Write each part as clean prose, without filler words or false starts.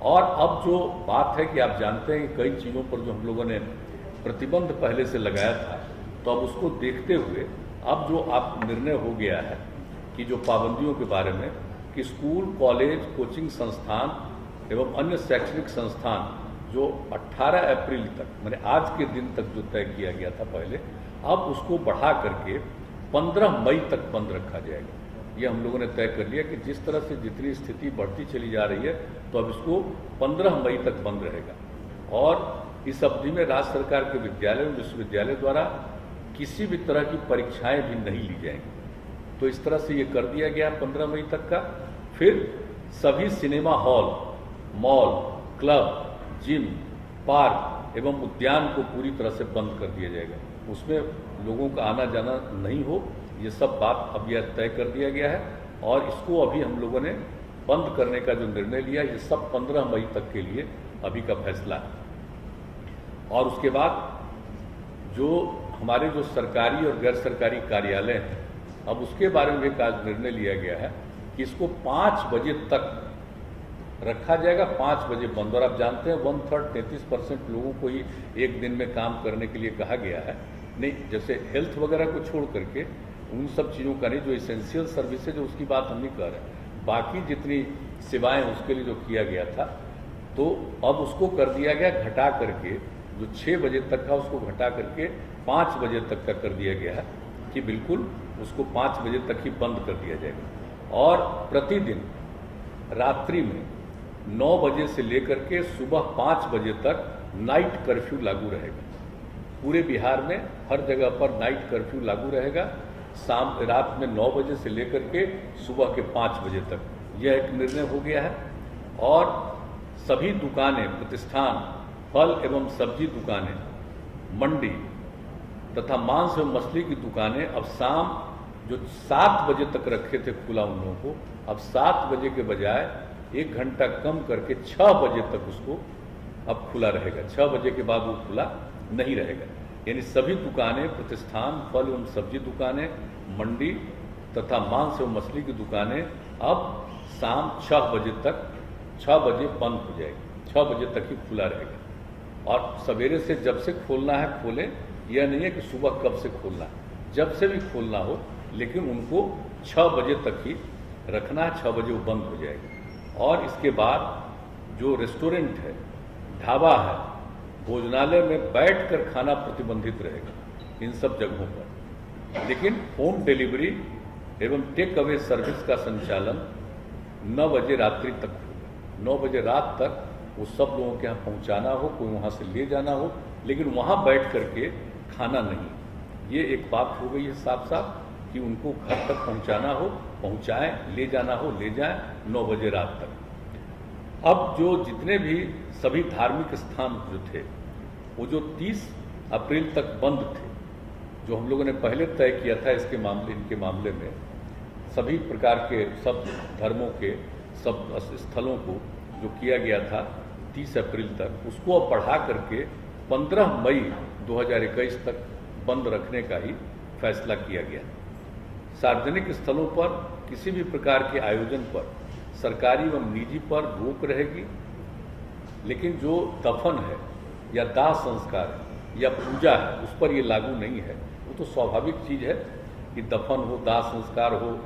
और अब जो बात है कि आप जानते हैं कि कई चीज़ों पर जो हम लोगों ने प्रतिबंध पहले से लगाया था, तो अब उसको देखते हुए अब जो आप निर्णय हो गया है कि जो पाबंदियों के बारे में कि स्कूल, कॉलेज, कोचिंग संस्थान एवं अन्य शैक्षणिक संस्थान जो 18 अप्रैल तक मैंने आज के दिन तक जो तय किया गया था पहले, अब उसको बढ़ा करके 15 मई तक बंद रखा जाएगा। ये हम लोगों ने तय कर लिया कि जिस तरह से जितनी स्थिति बढ़ती चली जा रही है, तो अब इसको 15 मई तक बंद रहेगा। और इस अवधि में राज्य सरकार के विद्यालय और विश्वविद्यालय द्वारा किसी भी तरह की परीक्षाएं भी नहीं ली जाएंगी। तो इस तरह से ये कर दिया गया 15 मई तक का। फिर सभी cinema hall, mall, club, gym, park एवं उद्यान को पूरी तरह से बंद कर दिया जाएगा। उसमें लोगों का आना जाना नहीं हो, ये सब बात अब यह तय कर दिया गया है। और इसको अभी हम लोगों ने बंद करने का जो निर्णय लिया, ये सब 15 मई तक के लिए अभी का फैसला है। और उसके बाद जो हमारे जो सरकारी और गैर सरकारी कार्यालय हैं, अब उसके बारे में एक आज निर्णय लिया गया है कि इसको 5 बजे तक रखा जाएगा, 5 बजे बंद। और आप जानते हैं 1/3 33% लोगों को ही एक दिन में काम करने के लिए कहा गया है। नहीं, जैसे हेल्थ वगैरह को छोड़ करके उन सब चीज़ों का नहीं, जो इसेंशियल सर्विसेज है उसकी बात हम नहीं कर रहे, बाकी जितनी सेवाएं उसके लिए जो किया गया था, तो अब उसको कर दिया गया घटा करके, जो 6 बजे तक था उसको घटा करके 5 बजे तक का कर दिया गया है कि बिल्कुल उसको 5 बजे तक ही बंद कर दिया जाएगा। और प्रतिदिन रात्रि में 9 बजे से लेकर के सुबह 5 बजे तक नाइट कर्फ्यू लागू रहेगा। पूरे बिहार में हर जगह पर नाइट कर्फ्यू लागू रहेगा, रात में 9 बजे से लेकर के सुबह के 5 बजे तक। यह एक निर्णय हो गया है। और सभी दुकानें, प्रतिष्ठान, फल एवं सब्जी दुकानें, मंडी तथा मांस एवं मछली की दुकानें अब शाम जो 7 बजे तक रखे थे खुला उन लोगों को, अब 7 बजे के बजाय 1 घंटा कम करके 6 बजे तक उसको अब खुला रहेगा। 6 बजे के बाद वो खुला नहीं रहेगा। यानी सभी दुकानें, प्रतिष्ठान, फल एवं सब्जी दुकानें, मंडी तथा मांस एवं मछली की दुकानें अब शाम 6 बजे तक, 6 बजे बंद हो जाएगी, 6 बजे तक ही खुला रहेगा। और सवेरे से जब से खोलना है खोलें, यह नहीं है कि सुबह कब से खोलना है, जब से भी खोलना हो, लेकिन उनको 6 बजे तक ही रखना है, 6 बजे वो बंद हो जाएगा। और इसके बाद जो रेस्टोरेंट है, ढाबा है, भोजनालय में बैठकर खाना प्रतिबंधित रहेगा इन सब जगहों पर। लेकिन होम डिलीवरी एवं टेक अवे सर्विस का संचालन 9 बजे रात्रि तक होगा। 9 बजे रात तक वो सब लोगों के यहाँ पहुँचाना हो, कोई वहाँ से ले जाना हो, लेकिन वहाँ बैठ करके खाना नहीं। ये एक बात हो गई है साफ साफ कि उनको घर तक पहुँचाना हो पहुँचाएं, ले जाना हो ले जाएं 9 बजे रात तक। अब जो जितने भी सभी धार्मिक स्थान जो थे, वो जो 30 अप्रैल तक बंद थे, जो हम लोगों ने पहले तय किया था इनके मामले में, सभी प्रकार के सब धर्मों के सब स्थलों को जो किया गया था 30 अप्रैल तक, उसको अब बढ़ा करके 15 मई 2021 तक बंद रखने का ही फैसला किया गया। सार्वजनिक स्थलों पर किसी भी प्रकार के आयोजन पर सरकारी एवं निजी पर रोक रहेगी, लेकिन जो दफन है या दाह संस्कार है या पूजा है उस पर ये लागू नहीं है। वो तो स्वाभाविक चीज़ है कि दफन हो, दाह संस्कार हो,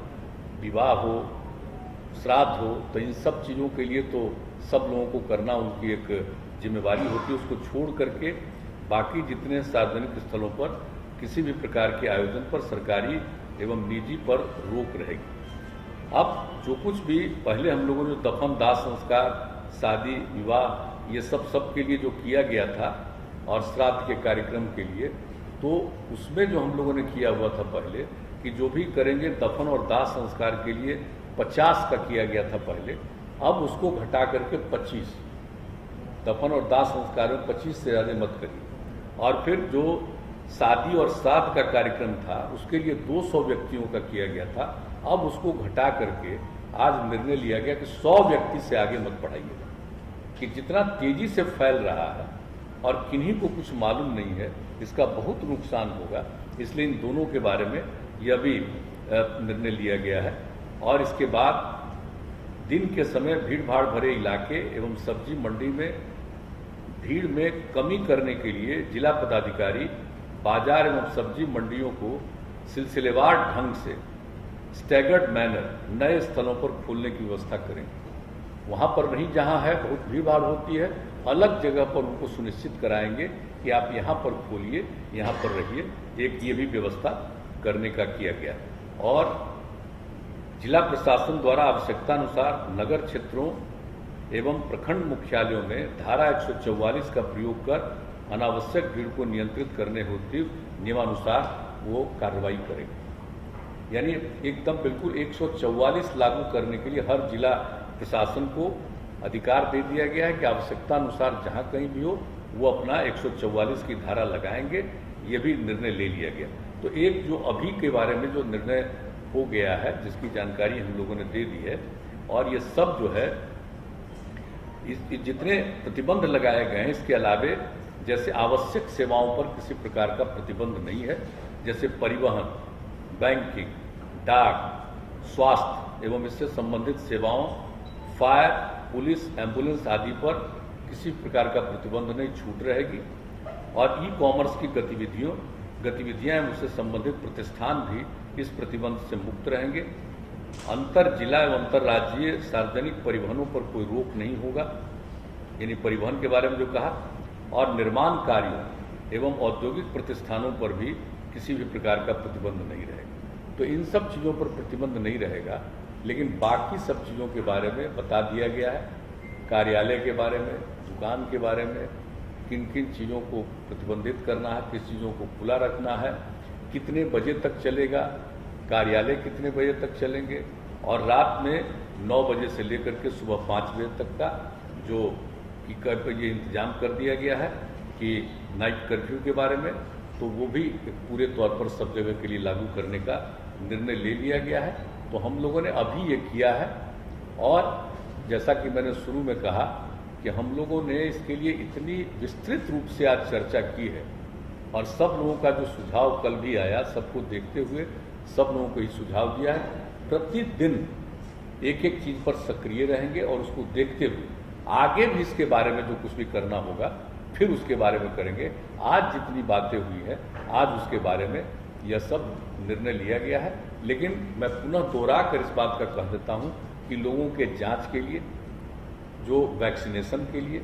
विवाह हो, श्राद्ध हो, तो इन सब चीज़ों के लिए तो सब लोगों को करना उनकी एक जिम्मेवारी होती है। उसको छोड़ करके बाकी जितने सार्वजनिक स्थलों पर किसी भी प्रकार के आयोजन पर सरकारी एवं निजी पर रोक रहेगी। अब जो कुछ भी पहले हम लोगों ने दफन, दाह संस्कार, शादी, विवाह, ये सब के लिए जो किया गया था और श्राद्ध के कार्यक्रम के लिए, तो उसमें जो हम लोगों ने किया हुआ था पहले कि जो भी करेंगे दफन और दाह संस्कार के लिए 50 का किया गया था पहले, अब उसको घटा करके 25, दफन और दाह संस्कार में 25 से ज़्यादा मत करिए। और फिर जो शादी और श्राद्ध का कार्यक्रम था उसके लिए 200 व्यक्तियों का किया गया था, अब उसको घटा करके आज निर्णय लिया गया कि 100 व्यक्ति से आगे मत बढ़ाइएगा। कि जितना तेजी से फैल रहा है और किन्हीं को कुछ मालूम नहीं है, इसका बहुत नुकसान होगा, इसलिए इन दोनों के बारे में यह भी निर्णय लिया गया है। और इसके बाद दिन के समय भीड़ भाड़ भरे इलाके एवं सब्जी मंडी में भीड़ में कमी करने के लिए जिला पदाधिकारी बाजार एवं सब्जी मंडियों को सिलसिलेवार ढंग से स्टैगर्ड मैनर नए स्थलों पर खोलने की व्यवस्था करें। वहां पर नहीं जहां है बहुत भीड़ भाड़ होती है, अलग जगह पर उनको सुनिश्चित कराएंगे कि आप यहाँ पर खोलिए, यहाँ पर रहिए। एक ये भी व्यवस्था करने का किया गया। और जिला प्रशासन द्वारा आवश्यकतानुसार नगर क्षेत्रों एवं प्रखंड मुख्यालयों में धारा 144 का प्रयोग कर अनावश्यक भीड़ को नियंत्रित करने हेतु नियमानुसार वो कार्रवाई करेंगे। यानी एकदम बिल्कुल 144 लागू करने के लिए हर जिला प्रशासन को अधिकार दे दिया गया है कि आवश्यकतानुसार जहां कहीं भी हो वो अपना 144 की धारा लगाएंगे। ये भी निर्णय ले लिया गया। तो एक जो अभी के बारे में जो निर्णय हो गया है जिसकी जानकारी हम लोगों ने दे दी है, और ये सब जो है जितने प्रतिबंध लगाए गए हैं इसके अलावे जैसे आवश्यक सेवाओं पर किसी प्रकार का प्रतिबंध नहीं है, जैसे परिवहन, बैंकिंग, डाक, स्वास्थ्य एवं इससे संबंधित सेवाओं, फायर, पुलिस, एम्बुलेंस आदि पर किसी प्रकार का प्रतिबंध नहीं, छूट रहेगी। और ई कॉमर्स की गतिविधियां एवं उससे संबंधित प्रतिष्ठान भी इस प्रतिबंध से मुक्त रहेंगे। अंतर जिला एवं अंतर्राज्यीय सार्वजनिक परिवहनों पर कोई रोक नहीं होगा, यानी परिवहन के बारे में जो कहा, और निर्माण कार्यों एवं औद्योगिक प्रतिष्ठानों पर भी किसी भी प्रकार का प्रतिबंध नहीं रहेगा। तो इन सब चीज़ों पर प्रतिबंध नहीं रहेगा, लेकिन बाकी सब चीज़ों के बारे में बता दिया गया है। कार्यालय के बारे में, दुकान के बारे में, किन किन चीज़ों को प्रतिबंधित करना है, किस चीज़ों को खुला रखना है, कितने बजे तक चलेगा, कार्यालय कितने बजे तक चलेंगे, और रात में 9 बजे से लेकर के सुबह 5 बजे तक का जो ये इंतजाम कर दिया गया है कि नाइट कर्फ्यू के बारे में, तो वो भी पूरे तौर पर सब जगह के लिए लागू करने का निर्णय ले लिया गया है। तो हम लोगों ने अभी ये किया है। और जैसा कि मैंने शुरू में कहा कि हम लोगों ने इसके लिए इतनी विस्तृत रूप से आज चर्चा की है, और सब लोगों का जो सुझाव कल भी आया, सबको देखते हुए सब लोगों को ही सुझाव दिया है। प्रतिदिन एक एक चीज़ पर सक्रिय रहेंगे और उसको देखते हुए आगे भी इसके बारे में जो कुछ भी करना होगा फिर उसके बारे में करेंगे। आज जितनी बातें हुई है आज उसके बारे में यह सब निर्णय लिया गया है। लेकिन मैं पुनः दोहरा कर इस बात का कह देता हूं कि लोगों के जांच के लिए, जो वैक्सीनेशन के लिए,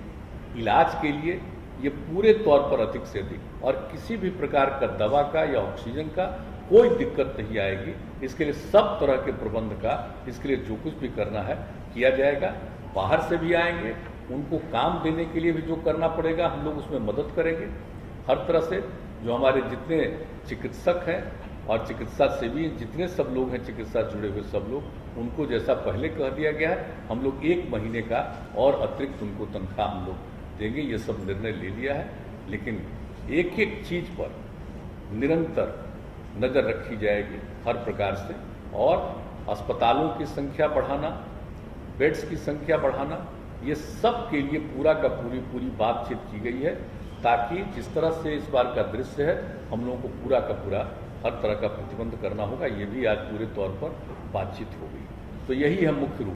इलाज के लिए ये पूरे तौर पर अधिक से अधिक, और किसी भी प्रकार का दवा का या ऑक्सीजन का कोई दिक्कत नहीं आएगी। इसके लिए सब तरह के प्रबंध का, इसके लिए जो कुछ भी करना है किया जाएगा। बाहर से भी आएंगे, उनको काम देने के लिए भी जो करना पड़ेगा हम लोग उसमें मदद करेंगे हर तरह से। जो हमारे जितने चिकित्सक हैं और चिकित्सा सेवी जितने सब लोग हैं, चिकित्सा जुड़े हुए सब लोग, उनको जैसा पहले कह दिया गया है, हम लोग 1 महीने का और अतिरिक्त उनको तनख्वाह हम लोग देंगे। ये सब निर्णय ले लिया है। लेकिन एक एक चीज पर निरंतर नजर रखी जाएगी हर प्रकार से, और अस्पतालों की संख्या बढ़ाना, बेड्स की संख्या बढ़ाना, ये सब के लिए पूरा का पूरी बातचीत की गई है, ताकि जिस तरह से इस बार का दृश्य है हम लोगों को पूरा का पूरा हर तरह का प्रतिबंध करना होगा। ये भी आज पूरे तौर पर बातचीत हो गई। तो यही है मुख्य रूप